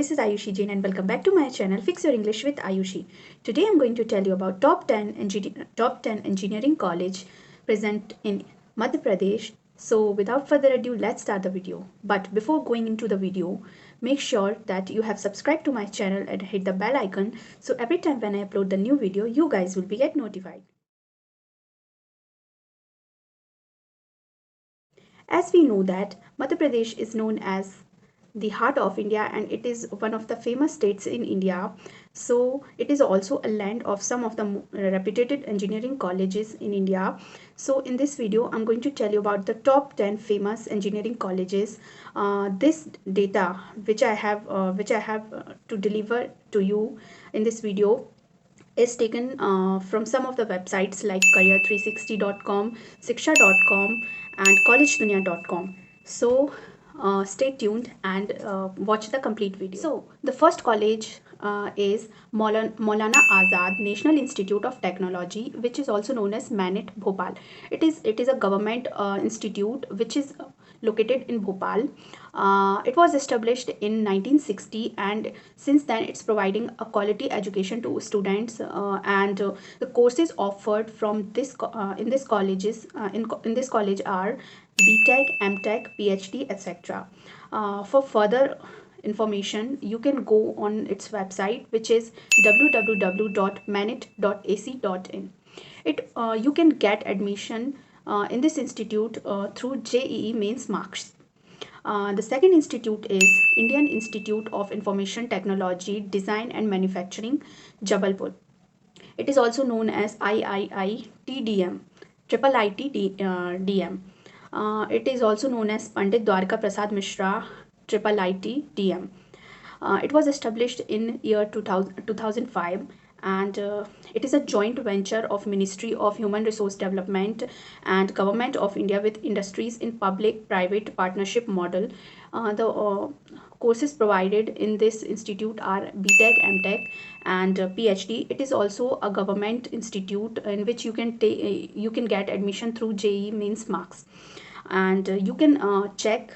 this is Ayushi Jain and welcome back to my channel Fix Your English with Ayushi. Today I'm going to tell you about top 10 engineering college present in Madhya Pradesh. So without further ado, let's start the video. But before going into the video, make sure that you have subscribed to my channel and hit the bell icon so every time when I upload the new video, you guys will be get notified. As we know that Madhya Pradesh is known as the heart of India and it is one of the famous states in India. So it is also a land of some of the reputed engineering colleges in India. So in this video, I'm going to tell you about the top 10 famous engineering colleges. This data which I have to deliver to you in this video is taken from some of the websites like career360.com, Siksha.com and collegedunia.com. So stay tuned and watch the complete video. So the first college is Maulana Azad National Institute of Technology, which is also known as MANIT Bhopal. It is a government institute which is located in Bhopal. It was established in 1960 and since then it's providing a quality education to students and the courses offered from this in this college are BTech, MTech, PhD, etc. For further information, you can go on its website, which is www.manit.ac.in. You can get admission in this institute through JEE mains marks. The second institute is Indian Institute of Information Technology, Design and Manufacturing, Jabalpur. It is also known as IIITDM, IIITDM. It is also known as Pandit Dwarka Prasad Mishra, IIITDM. It was established in year 2005 and it is a joint venture of Ministry of Human Resource Development and Government of India with industries in public-private partnership model. The courses provided in this institute are BTech, MTech and PhD. It is also a government institute in which you can get admission through JEE mains marks and you can check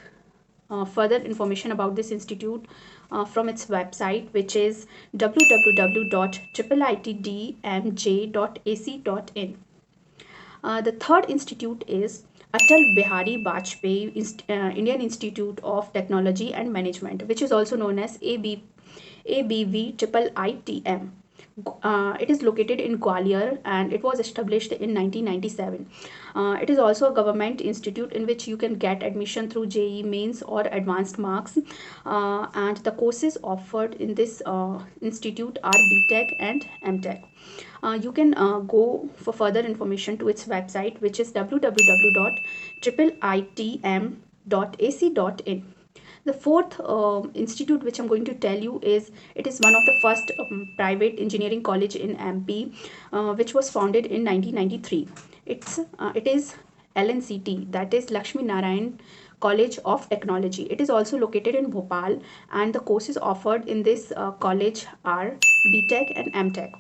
further information about this institute from its website, which is www.iitdmj.ac.in. The third institute is Atal Bihari Vajpayee Indian Institute of Technology and Management, which is also known as ABVIIITM. It is located in Gwalior and it was established in 1997. It is also a government institute in which you can get admission through JEE mains or advanced marks and the courses offered in this institute are BTech and MTech. You can go for further information to its website, which is www.iitm.ac.in. The fourth institute which I'm going to tell you is, it is one of the first private engineering college in MP, which was founded in 1993. It is LNCT, that is Lakshmi Narayan College of Technology. It is also located in Bhopal and the courses offered in this college are BTech and MTech.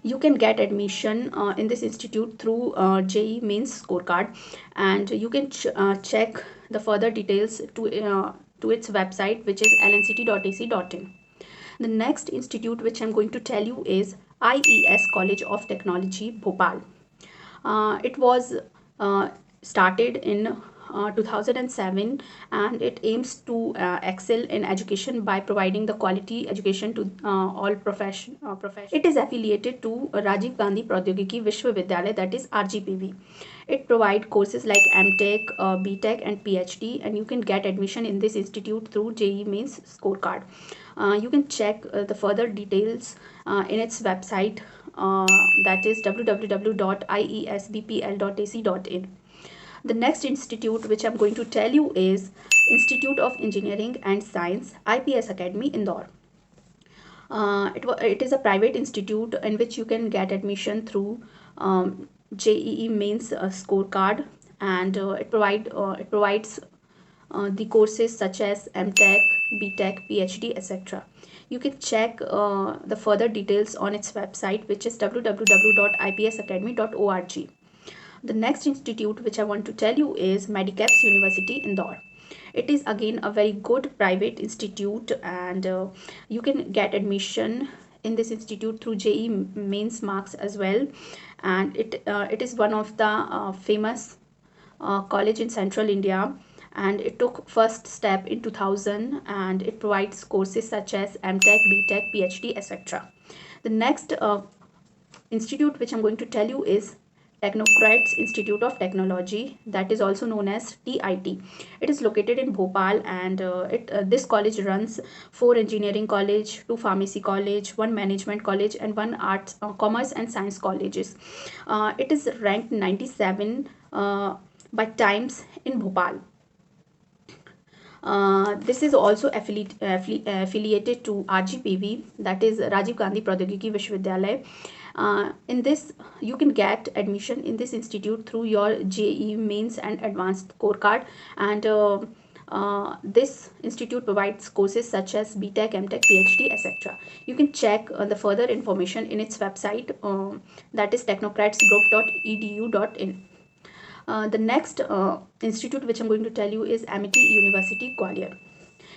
You can get admission in this institute through JEE mains scorecard and you can check the further details to its website, which is lnct.ac.in. The next institute which I'm going to tell you is IES College of Technology, Bhopal. It was started in 2007 and it aims to excel in education by providing the quality education to all profession. It is affiliated to Rajiv Gandhi Pradyogiki Vishwavidyalaya, that is RGPV. It provides courses like MTech, BTech and PhD and you can get admission in this institute through JEE mains scorecard. You can check the further details in its website, that is www.iesbpl.ac.in. The next institute which I'm going to tell you is Institute of Engineering and Science, IPS Academy, Indore. It is a private institute in which you can get admission through JEE mains scorecard and it provides the courses such as MTech, BTech, PhD, etc. You can check the further details on its website, which is www.ipsacademy.org. The next institute which I want to tell you is Medicaps University, Indore. It is again a very good private institute, and you can get admission in this institute through JE mains marks as well. And it is one of the famous college in central India, and it took first step in 2000, and it provides courses such as MTech, BTech, PhD, etc. The next institute which I'm going to tell you is Technocrats Institute of Technology, that is also known as TIT. It is located in Bhopal, and this college runs 4 engineering college, 2 pharmacy college, 1 management college, and 1 arts, commerce and science colleges. It is ranked 97 by Times in Bhopal. This is also affiliated to RGPV, that is Rajiv Gandhi Pradyogiki Vishwavidyalay. In this, you can get admission in this institute through your JE mains and advanced scorecard, and this institute provides courses such as BTech, MTech, PhD, etc. You can check the further information in its website, that is technocratsgroup.edu.in. The next institute which I'm going to tell you is Amity University, Gwalior.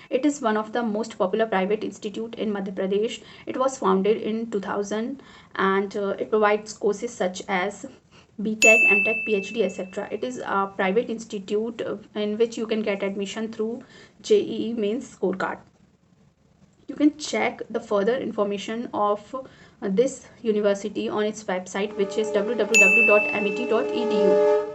It is one of the most popular private institute in Madhya Pradesh. It was founded in 2000, and it provides courses such as BTech, MTech, PhD, etc. It is a private institute in which you can get admission through JEE mains scorecard. You can check the further information of this university on its website, which is www.amity.edu.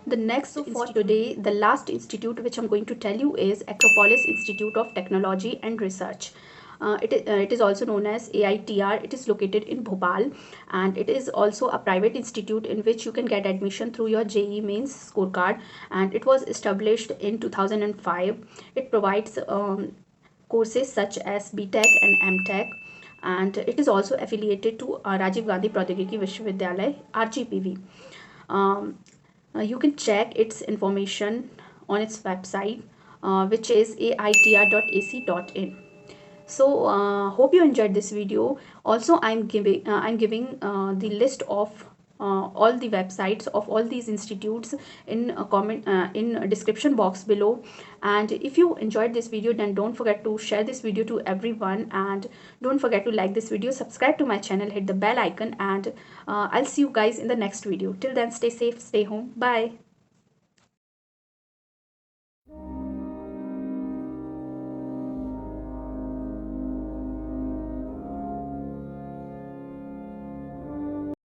The next, so for today, the last institute which I'm going to tell you is Acropolis Institute of Technology and Research. It is also known as AITR. It is located in Bhopal, and it is also a private institute in which you can get admission through your JEE mains scorecard, and it was established in 2005. It provides courses such as BTech and MTech, and it is also affiliated to Rajiv Gandhi Pradyogiki Vishwavidyalay, RGPV. Um, you can check its information on its website, which is aitr.ac.in. So hope you enjoyed this video. Also, I'm giving the list of all the websites of all these institutes in a comment in a description box below. And if you enjoyed this video, then don't forget to share this video to everyone, and don't forget to like this video, subscribe to my channel, hit the bell icon, and I'll see you guys in the next video. Till then, stay safe, stay home, bye.